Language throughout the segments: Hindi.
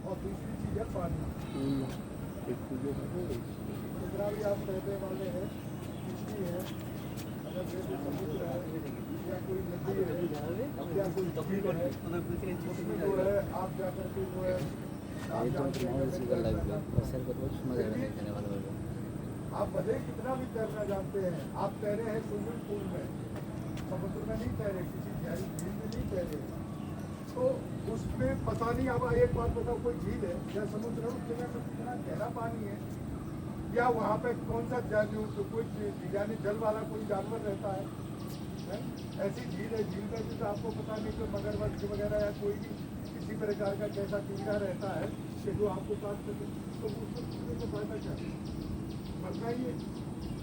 और दूसरी चीज़ है पानी। जितना भी आप कहने वाले हैं बिजली है, अगर जैसे समुद्र है या कोई नदी है या कोई झील है, उसमें जो है आप जाकर के जो है आप भले कितना भी तैरना जानते हैं, आप तैरे हैं स्विमिंग पूल में, समुद्र में नहीं तैरे, किसी गहरी झील में नहीं तैरे, तो उसमें पता नहीं। अब एक बात बताओ, कोई झील है या समुद्र है, उस जगह में कितना गहरा पानी है, या वहाँ पे कौन सा कोई यानी जल वाला कोई जानवर रहता है? ऐसी झील है, झील में भी तो आपको पता नहीं कि मगरमच्छ वगैरह या कोई भी किसी प्रकार का कैसा कीड़ा रहता है कि जो आपको काट सके, तो उसको तो फायदा क्या मरना ही है।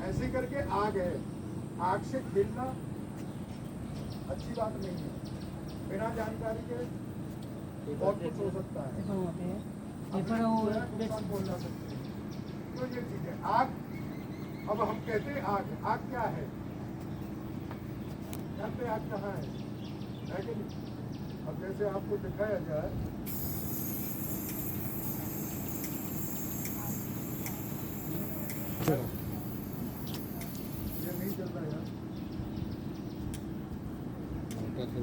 ऐसे करके आग है, आग से खेलना अच्छी बात नहीं है, बिना जानकारी के बहुत कुछ हो सकता है, नुकसान पहुंचा सकते हैं। तो ये चीज है आग। अब हम कहते हैं आग, आग क्या है? जानते आग कहाँ है कि नहीं? अब जैसे आपको दिखाया जाए, ये नहीं चल रहा यार, वैसे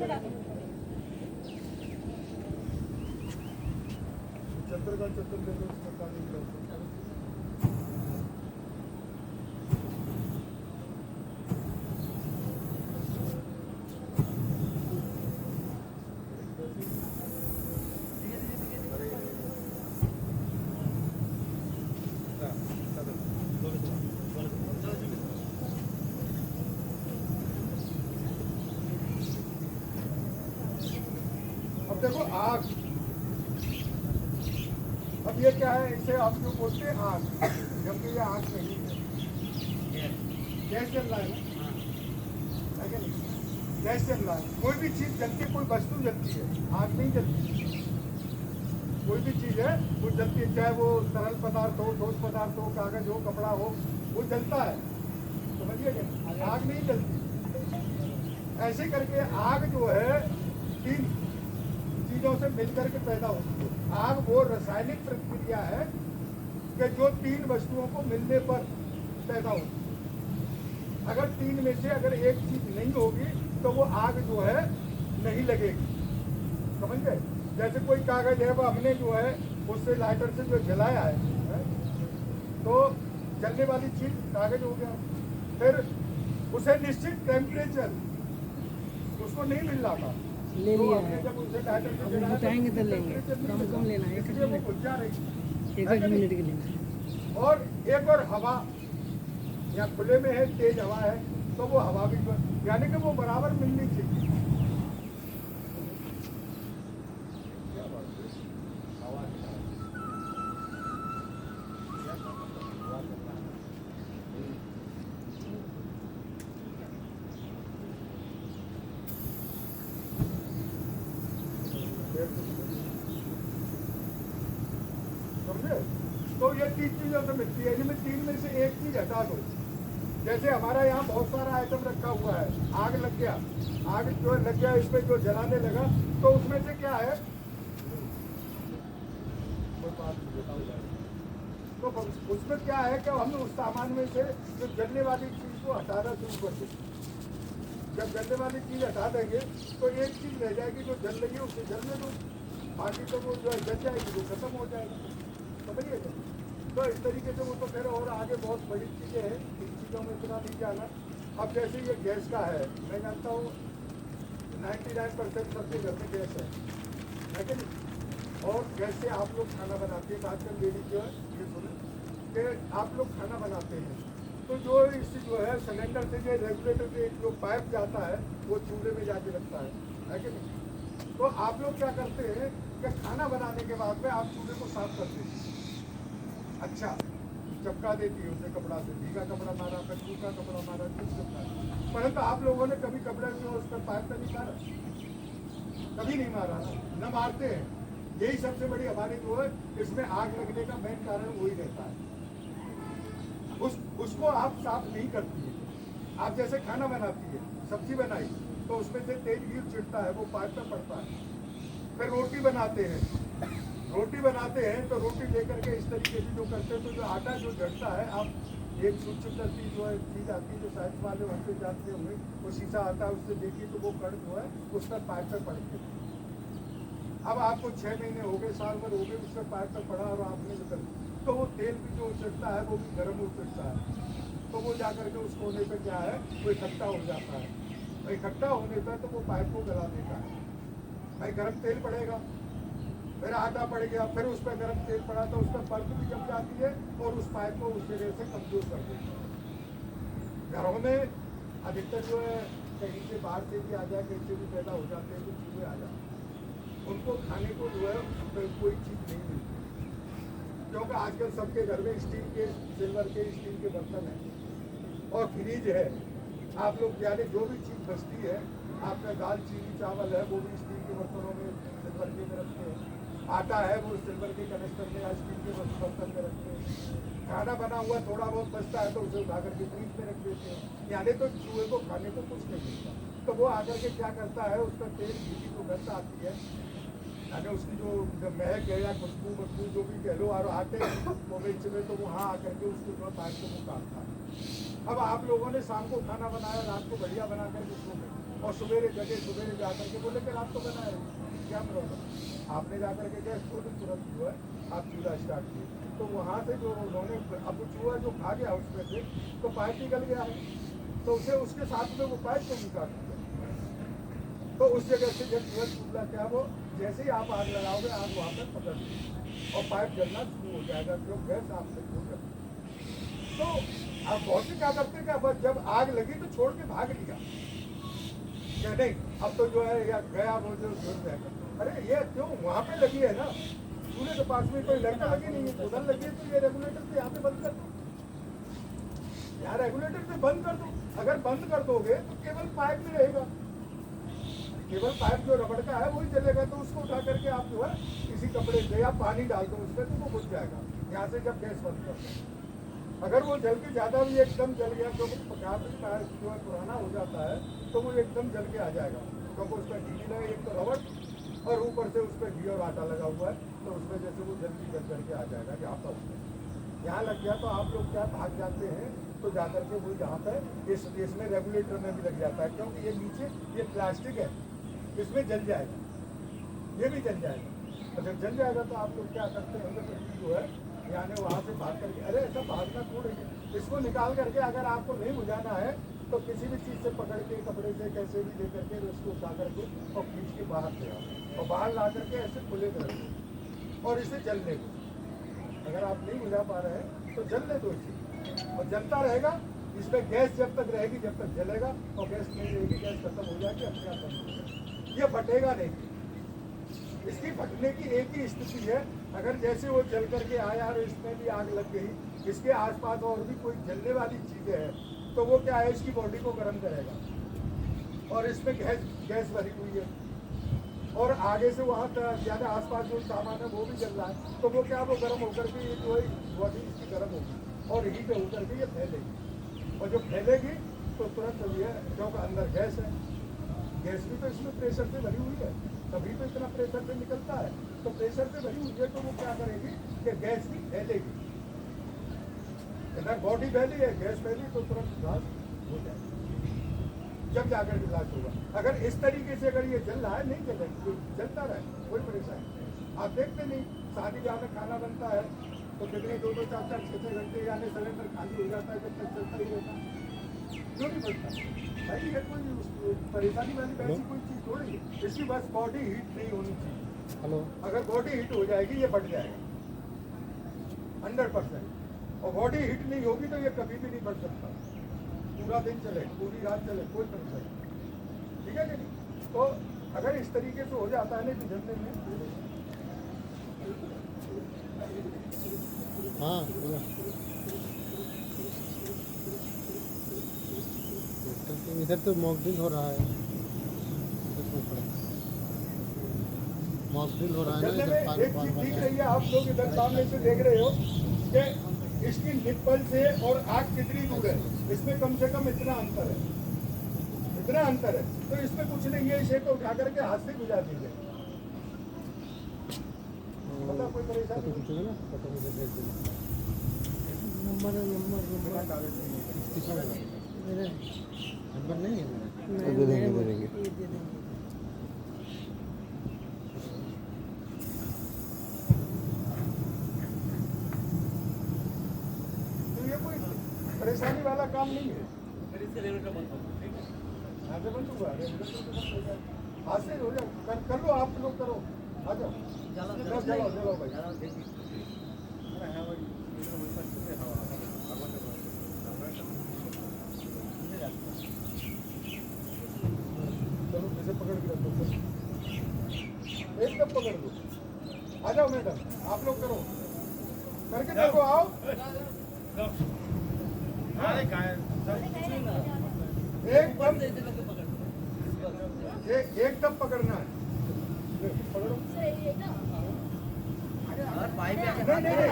बना दो। चक्कर का चक्कर दे दो, उसमें पानी गिरा। अब देखो आग, अब ये क्या है, इसे आप जो बोलते हैं आग, जबकि ये आग नहीं है, गैस जल रहा है ना, है नहीं? गैस जल रहा है, कोई भी चीज जलती है, कोई वस्तु जलती है, आग नहीं जलती। कोई भी चीज है वो जलती है, चाहे वो तरल पदार्थ हो, ठोस पदार्थ हो, कागज हो, कपड़ा हो, वो जलता है, समझिए क्या? आग नहीं जलती। ऐसे करके आग जो है तीन चीजों से मिलकर के पैदा होती है। आग वो रासायनिक प्रक्रिया है कि जो तीन वस्तुओं को मिलने पर पैदा होती है। अगर तीन में से अगर एक चीज नहीं होगी तो वो आग जो है नहीं लगेगी, समझ गए? जैसे कोई कागज है, वो हमने जो है उससे लाइटर से जो जलाया है तो जलने वाली चीज कागज हो गया। फिर उसे निश्चित टेम्परेचर उसको नहीं मिल रहा था, ले लिया है, जब उसे लाइटर से जलाया बताएंगे तो लेंगे, कम कम लेना है, 1 मिनट के लेना है। और एक और हवा या खुले में है, तेज हवा है, तो वो हवा भी यानी कि वो बराबर मिलनी चाहिए। समझे? तो ये तीन चीजों से मिलती है, इनमें तीन में से एक चीज हटा दो। जैसे हमारा यहाँ बहुत सारा आइटम रखा हुआ है, आग लग गया, आग जो लग गया इसमें जो जलाने लगा, तो उसमें से क्या है, तो उसमें क्या है कि हम उस सामान में से जो जलने वाली चीज को हटाना शुरू कर देंगे। जब जलने वाली चीज हटा देंगे तो एक चीज रह जाएगी जो जल रही है, उसे जलने दो, बाकी तो वो जो है जल जाएगी, वो खत्म हो जाएगा, समझिए? तो इस तरीके से वो तो फिर और आगे बहुत बड़ी चीजें हैं, इन चीज़ों में इतना नहीं जाना। अब जैसे ये गैस का है, मैं जानता हूँ 99% सबके घर में गैस है कि नहीं? और गैस से आप लोग खाना बनाते हैं, आजकल लेडीज जो है ये सुने कि आप लोग खाना बनाते हैं, तो जो इस जो है सिलेंडर से जो रेगुलेटर से जो पाइप जाता है वो चूल्हे में जाके लगता है कि नहीं? तो तो आप लोग क्या करते हैं कि खाना बनाने के बाद में आप चूल्हे को साफ करते हैं, अच्छा चपका देती है उसे कपड़ा से, भीगा कपड़ा मारा, फिर सूखा कपड़ा मारा, कुछ कपड़ा, परंतु आप लोगों ने कभी कपड़ा जो उस पर पाइप पे नहीं मारा, कभी नहीं मारा ना, न मारते हैं। यही सबसे बड़ी हमारी जो है इसमें आग लगने का मेन कारण वही रहता है। उसको आप साफ नहीं करती है। आप जैसे खाना बनाती है, सब्जी बनाई तो उसमें से तेल गिर छिड़ता है, वो पाइप पे पड़ता है। फिर रोटी बनाते हैं तो रोटी लेकर के इस तरीके से जो करते हैं तो जो आटा जो जड़ता है, आप एक सूक्ष्म दर्शी जो है चीज आती है जो साइंस वाले वहाँ पे जानते होंगे, वो शीशा आता है उससे देखिए तो वो कण जो है उस पर पाइप पे पड़ते हैं। अब आपको 6 महीने हो गए, साल भर हो गए, उसका पाइप पे पड़ा और आपने जो कर तो वो तेल भी जो उछड़ता है वो भी गर्म हो उछड़ता है, तो वो जाकर के उस कोने पे क्या है वो इकट्ठा हो जाता है। इकट्ठा होने पर तो वो पाइप को गला देता है। भाई गर्म तेल पड़ेगा, फिर आटा पड़ गया, फिर उस पर गर्म तेल पड़ा तो उस पर परत भी जम जाती है और उस पाइप को उस जगह से कमजोर कर देती है। घरों में अधिकतर जो है कहीं से बाहर से भी आ जाए, कहीं से भी पैदा हो जाते हैं तो चूहे आ जाते हैं, उनको खाने को जो है कोई चीज़ नहीं मिलती, क्योंकि आजकल सबके घर में स्टील के, सिल्वर के, स्टील के बर्तन हैं और फ्रिज है। आप लोग यानी जो भी चीज़ बचती है, आपका दाल चीनी चावल है वो भी स्टील के बर्तनों में, सिल्वर के में रखते हैं। आटा है वो सिल्वर के कनेक्टर में या स्टील के बर्तन में रखते हैं। खाना बना हुआ थोड़ा बहुत बचता है तो उसे उठा करके फ्रिज में रख देते हैं। यानी तो चूहे को खाने को कुछ नहीं मिलता, तो वो आकर के क्या करता है, उसका तेल घी की जो गंध आती है, यानी उसकी जो महक है या खुशबू बदबू जो भी कह लो, और आटे वो बेच में तो वहाँ आकर के उसको जो पाइप को वो काटता है। अब आप लोगों ने शाम को खाना बनाया, रात को बढ़िया बना करके सो गए और सवेरे जाकर के बोले कि रात को बनाया, क्या प्रॉब्लम, आपने जाकर के गैस को तुरंत जो है आप चूल्हा स्टार्ट किए, तो वहाँ से जो उन्होंने अब चूहा जो खा गया उसमें से तो पाइप निकल गया है, तो उसे उसके साथ में वो पाइप को भी काट दिया। तो उस जगह से जब चूल्हा क्या वो जैसे ही आप आग लगाओगे, आग वहाँ पर पकड़ लेगी और पाइप जलना शुरू हो जाएगा, जो गैस आपसे हो जाएगी। तो अब बहुत से क्या करते हैं कि जब आग लगी तो छोड़ के भाग लिया, क्या नहीं अब तो जो है या गया वो जो जुड़ जाएगा। अरे ये क्यों, वहाँ पे लगी है ना, चूल्हे के पास में कोई लड़का लगी नहीं है, उधर लगी है, तो ये रेगुलेटर से यहाँ पे बंद कर दो, यहाँ रेगुलेटर से बंद कर दो। अगर बंद कर दोगे तो केवल पाइप में रहेगा, केवल पाइप जो रबड़ का है वही चलेगा, तो उसको उठा करके आप जो है किसी कपड़े से या पानी डाल दो उसमें तो वो बुझ जाएगा। यहाँ से जब गैस बंद कर दो, अगर वो जल के ज़्यादा भी एकदम जल गया, क्योंकि पकाने जो है पुराना हो जाता है तो वो एकदम जल के आ जाएगा, क्योंकि उसका घी लगा, एक तो रबड़ और ऊपर से उस पर घी और आटा लगा हुआ है, तो उसमें जैसे वो जल्दी जल करके आ जाएगा। यहाँ पर यहाँ लग गया तो आप लोग क्या भाग जाते हैं, तो जाकर के वो यहाँ पर इसमें रेगुलेटर में भी लग जाता है, क्योंकि ये नीचे ये प्लास्टिक है, इसमें जल जाएगा, ये भी जल जाएगा। और जब जल जाएगा तो आप लोग क्या करते हैं, तो जो है यानी वहाँ से भाग करके, अरे ऐसा भागना छोड़, इसको निकाल करके अगर आपको नहीं बुझाना है तो किसी भी चीज़ से पकड़ के, कपड़े से कैसे भी ले करके उसको उठा करके और खींच के बाहर ले आओ और बाहर ला करके ऐसे खुले कर दो और इसे जलने दो। अगर आप नहीं बुझा पा रहे हैं तो जलने दो इसे, और जलता रहेगा, इसमें गैस जब तक रहेगी जब तक जलेगा, और गैस नहीं रहेगी, गैस खत्म हो जाएगी, अपने आप बंद हो जाएगा, ये फटेगा नहीं। इसकी फटने की एक ही स्थिति है, अगर जैसे वो जल करके आया और इसमें भी आग लग गई, इसके आसपास और भी कोई जलने वाली चीज़ें हैं तो वो क्या है, इसकी बॉडी को गर्म करेगा, और इसमें गैस भरी हुई है और आगे से वहाँ ज़्यादा आसपास जो सामान है वो भी जल रहा है, तो वो क्या वो गर्म होकर के ये जो है बॉडी इसकी गर्म होगी और हीट होकर के ये फैलेगी, और जब फैलेगी तो तुरंत ये क्योंकि अंदर गैस है, गैस भी तो इसमें प्रेशर से भरी हुई है, तभी तो इतना प्रेशर से निकलता है, तो प्रेशर से भरी हुई है तो वो क्या करेगी कि गैस भी फैलेगी, इधर बॉडी फैली है, गैस फैली तो तुरंत ब्लास्ट हो जाएगी, जब जाकर के ब्लास्ट होगा। अगर इस तरीके से अगर ये जल रहा है, नहीं चलेगा, तो जलता रहे कोई परेशानी नहीं। आप देखते नहीं, शादी ब्याह में खाना बनता है तो कितने 2-2, 4-4, 6-6 घंटे यानी सिलेंडर खाली हो जाता है, जब तक चलता ही रहता है, क्यों नहीं बनता भाई, ये कोई परेशानी वाली वैसी कोई चीज़ थोड़ी है, इसकी बस बॉडी हीट नहीं होनी चाहिए। हेलो, अगर बॉडी हीट हो जाएगी ये फट जाएगा 100%, और बॉडी हीट नहीं होगी तो ये कभी भी नहीं फट सकता, पूरा दिन चले, पूरी रात चले, कोई परेशानी, ठीक है कि नहीं। तो अगर इस तरीके से हो जाता है ना झंडे में, हाँ इधर तो मॉकड्रिल हो रहा है, मॉकड्रिल हो रहा है ना चलने इधर में एक चीज दिख रही है, आप लोग इधर सामने से देख रहे हो कि इसकी निप्पल से और आग कितनी दूर है, इसमें कम से कम इतना अंतर है, इतना अंतर है। तो इसमें कुछ नहीं है, इसे तो उठा करके हाथ से गुजार दीजिए, पता कोई परेशानी नहीं। पूछेगा ना पता मुझे भेज देना। नंबर किसका नंबर नहीं है मेरा? दे देंगे दे देंगे। तो ये कोई परेशानी वाला काम नहीं है। आगे बंद हुआ, हाथ से हो जाओ, कर लो आप लोग, करो, आ जाओ, चलो भाई। चलो जैसे पकड़ के रखो, एकदम पकड़ दो, आ जाओ मैडम, आप लोग करो, करके देखो, आओ। एकदम पकड़ना है, पकड़ो। नहीं,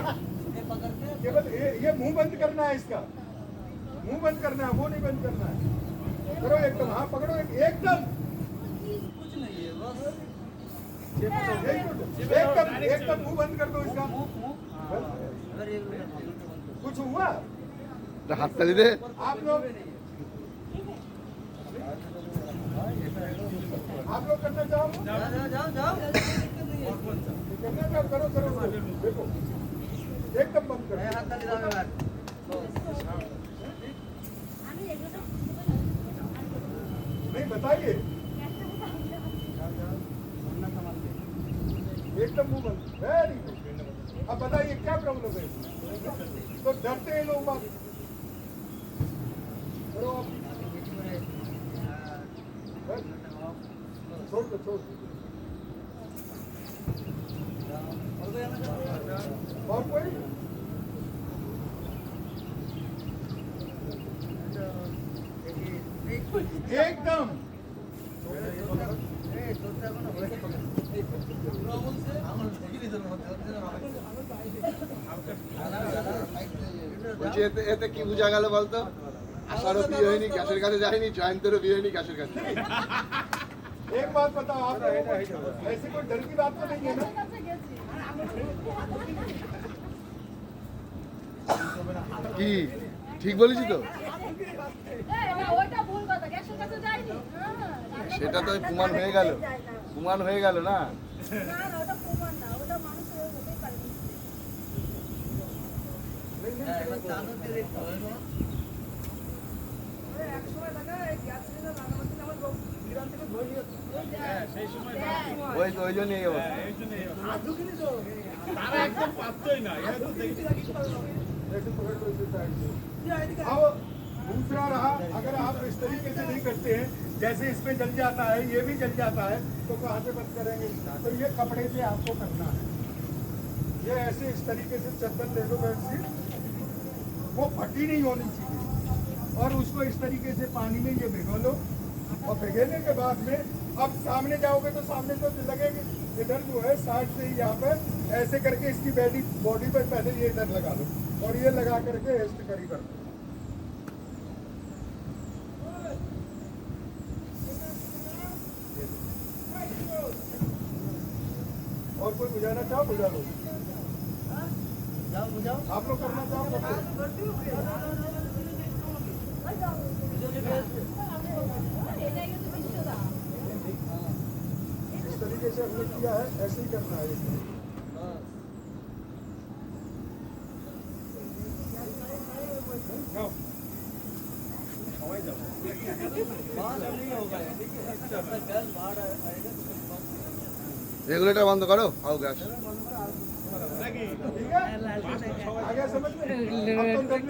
केवल ये मुंह बंद करना है, इसका मुंह बंद करना है, वो नहीं बंद करना है। करो एकदम, हाँ पकड़ो एकदम, एकदम मुंह बंद कर दो इसका। कुछ हुआ हाथ ताली दे। आप लोग करना चाहो, करना चाहो, करो, देखो एकदम बंद करो। नहीं बताइए, एकदम मुंह बंद, वेरी गुड। अब बताइए क्या प्रॉब्लम है? तो डरते हैं लोग बात करो आप, छोड़ दो, छोड़ दो। और कोई एकदम বলছি এতে কি বোঝা গেল বলতো? আশারও বিয়ে হয়নি, গ্যাসের কাছে যায়নি, জয়ন্তেরও বিয়ে হয়নি, গ্যাসের কাছে। एक बात बताओ, आप लोगों को ऐसी कोई डर की बात तो नहीं है ना? কি ঠিক বলেছি তো? সেটা তো প্রমাণ হয়ে গেল, প্রমাণ হয়ে গেল না। ওই তো ওই জন্যই এই অবস্থা। अब दूसरा रहा, अगर आप इस तरीके से नहीं करते हैं, जैसे इसमें जल जाता है, ये भी जल जाता है, तो कहाँ से बंद करेंगे? तो ये कपड़े से आपको करना है, ये ऐसे इस तरीके से चद्दर ले लो, बेडशीट, वो फटी नहीं होनी चाहिए, और उसको इस तरीके से पानी में ये भिगो लो, और भिगोने के बाद में अब सामने जाओगे तो सामने तो लगेगी, इधर जो है साइड से यहाँ पर ऐसे करके इसकी बॉडी पर पहले ये इधर लगा लो, और ये लगा करके हेस्ट करी कर दो। और कोई बुझाना चाहो बुझा लो, आप लोग करना चाहो इस तरीके से हमने किया है, ऐसे ही करना है। রেগুলেটর বন্ধ করো, आओ गैस। ठीक है, आगे समझ में?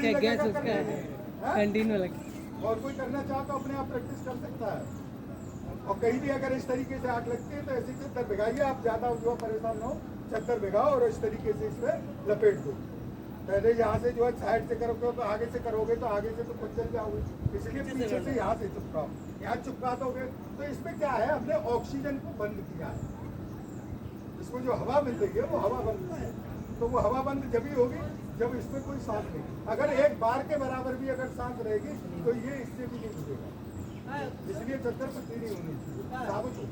क्या गैस उसका हाँ? कंटिन्यू लगे। और कोई करना चाहो तो अपने आप प्रैक्टिस कर सकता है। और कहीं भी अगर इस तरीके से आग लगती है तो ऐसी चद्दर भिगाइए, आप ज्यादा जो है परेशान ना हो, चद्दर भिगाओ और इस तरीके से इसमें लपेट दो। पहले यहाँ से जो है साइड से करोगे तो आगे से करोगे तो आगे से तो कुछ जल जाओगे, इसलिए पीछे से यहाँ से चिपकाओ। यहाँ चिपका दोगे तो इसमें क्या है, हमने ऑक्सीजन को बंद किया है, इसको जो हवा मिल रही है वो हवा बंद है। तो वो हवा बंद जब ही होगी जब इसमें कोई सांस नहीं, अगर एक बार के बराबर भी अगर सांस रहेगी तो ये इससे भी नहीं घुसेगा, इसलिए चद्दर पतली नहीं होनी चाहिए, साबुत हो,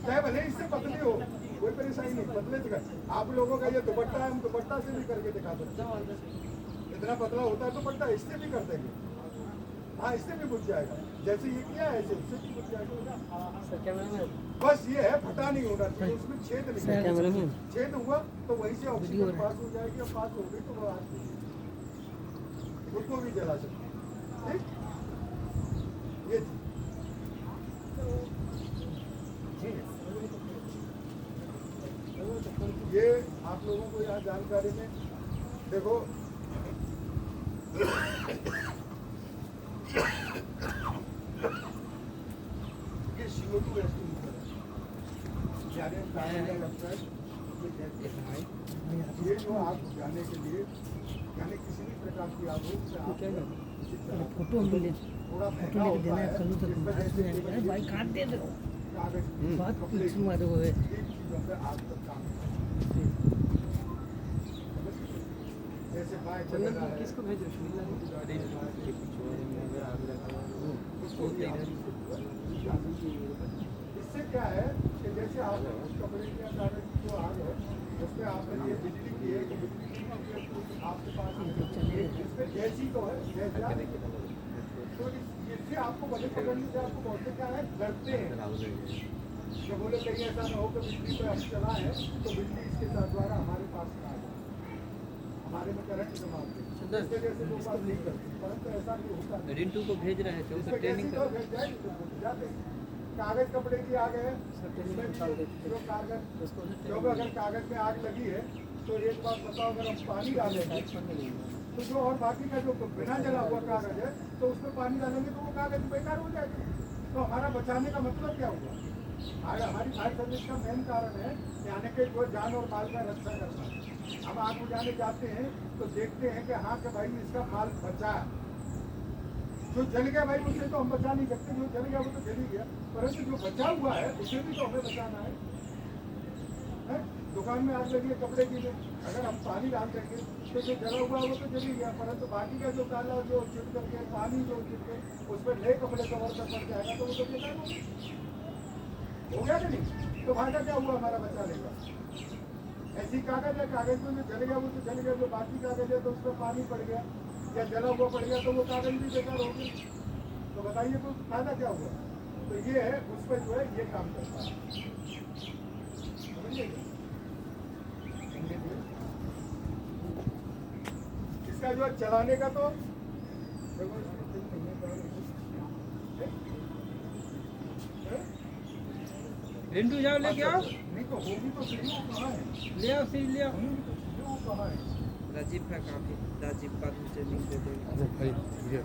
चाहे भले इससे पतली हो, कोई परेशानी नहीं, पतले से आप लोगों का ये दुपट्टा है, हम दुपट्टा से भी करके दिखा सकते हैं, इतना पतला होता है दुपट्टा, इससे भी कर देंगे, हाँ इससे भी बुझ जाएगा, जैसे ये किया है ऐसे उससे भी बुझ जाएगा। बस ये है फटा नहीं होना चाहिए, उसमें छेद नहीं, छेद हुआ तो वहीं से ऑक्सीजन पास हो जाएगी, और पास हो गई तो वो आग खुद को भी जला सकते, ठीक ये ये आप लोगों को यहाँ जानकारी में देखो, ये CO2 गैस की मीटर है, ये जो आग बुझाने के लिए यानी किसी भी प्रकार की आग हो, फोटो हम ले थोड़ा फोटो लेके देना है, कल तक भाई काट दे दो बात कुछ मारो है। किसको भेजो? इससे क्या है कि जैसे आप कपड़े की या कागज की जो आग है उसमें आपने ये बिजली की है, तो बिजली आपके पास इसमें गैस ही तो है, तो इससे आपको बड़े पकड़ने से आपको बहुत से क्या है डरते हैं, जो बोले कहीं ऐसा ना हो कि बिजली पे हम चला है तो बिजली इसके साथ द्वारा हमारे पास ना आ जाए, हमारे में करंट जमा होते हैं, इसके वजह से लोग बात नहीं करते, परंतु ऐसा नहीं होता। रिंटू को भेज रहे थे, उसका ट्रेनिंग कर भेज जाए, कागज कपड़े की आग है, जो कागज क्योंकि अगर कागज में आग लगी है तो एक बात बताओ, अगर हम पानी डालेंगे तो जो और बाकी का जो बिना जला हुआ कागज है तो उसमें पानी डालेंगे तो वो कागज बेकार हो जाएगा, तो हमारा बचाने का मतलब क्या हुआ? हमारी फायर सर्विस का मेन कारण है यानी कि जो जान और माल का रक्षा करना। हम आग बुझाने जाते हैं तो देखते हैं कि हाँ कि भाई इसका माल बचा, जो जल गया भाई उसे तो हम बचा नहीं सकते, जो जल गया वो तो जल ही गया, परंतु जो बचा हुआ है उसे भी तो हमें बचाना है। दुकान में आग लगी है कपड़े की, अगर हम पानी डाल देंगे तो जो जला हुआ है वो तो जल ही गया, परंतु बाकी का जो काला जो छिट करके पानी जो छिटके उस पर नए कपड़े कवर कर पड़ जाएगा तो वो तो बेकार हो गया कि नहीं? तो फायदा क्या हुआ हमारा बचाने का? ऐसी कागज है, कागज में जो जल गया वो तो जल गया, जो बाकी कागज है तो उस पर पानी पड़ गया या जला हुआ पड़ गया तो वो कागज भी बेकार हो गया, तो बताइए तो फायदा क्या हुआ? तो ये है उस पर जो है ये काम करता है, समझिए? इसका जो है चलाने का तो रिंटू जाओ लेके आओ, नहीं तो होगी तो सही, वो कहाँ है? ले आओ सही ले आओ। वो कहाँ है? राजीव का काफी, राजीव का ट्रेनिंग दे देगा। अरे भाई ये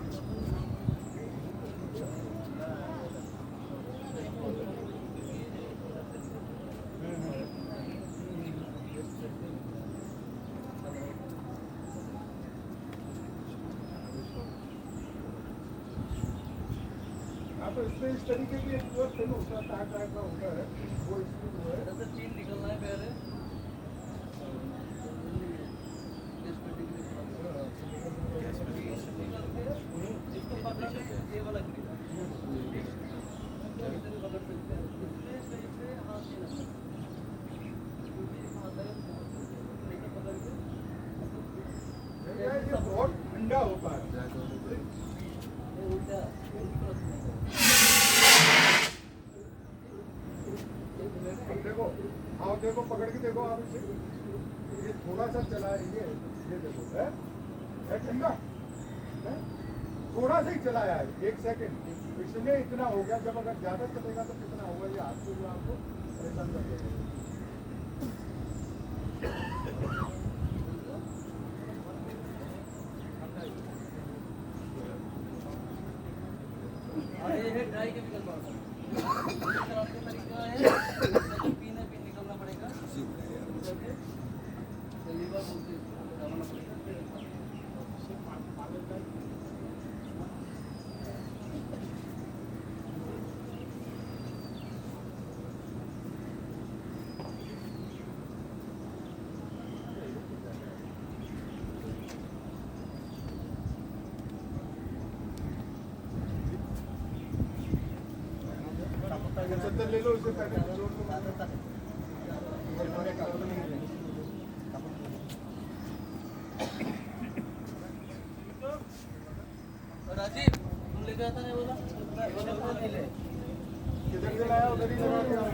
तो इसमें इस तरीके की एक जो फिल्म होता है टाइप का होता है, वो इसमें जो है 3 निकलना है पहले, इसको पार्टीशन ये वाला ये बहुत ठंडा होता है। देखो आओ, देखो पकड़ के देखो आप इसे, ये थोड़ा सा चला है, ये देखो है ठंडा, थोड़ा सा ही चलाया है, 1 सेकंड, इसलिए इतना हो गया। जब अगर ज्यादा चलेगा तो कितना होगा, ये आपको जो आपको परेशान कर देगा। ये है ड्राई केमिकल पाउडर। चद्दर ले लो उससे पहले जोड़ लो राजीव तुम लेके आता नहीं बोला किधर से लाया उधर ही लगा दिया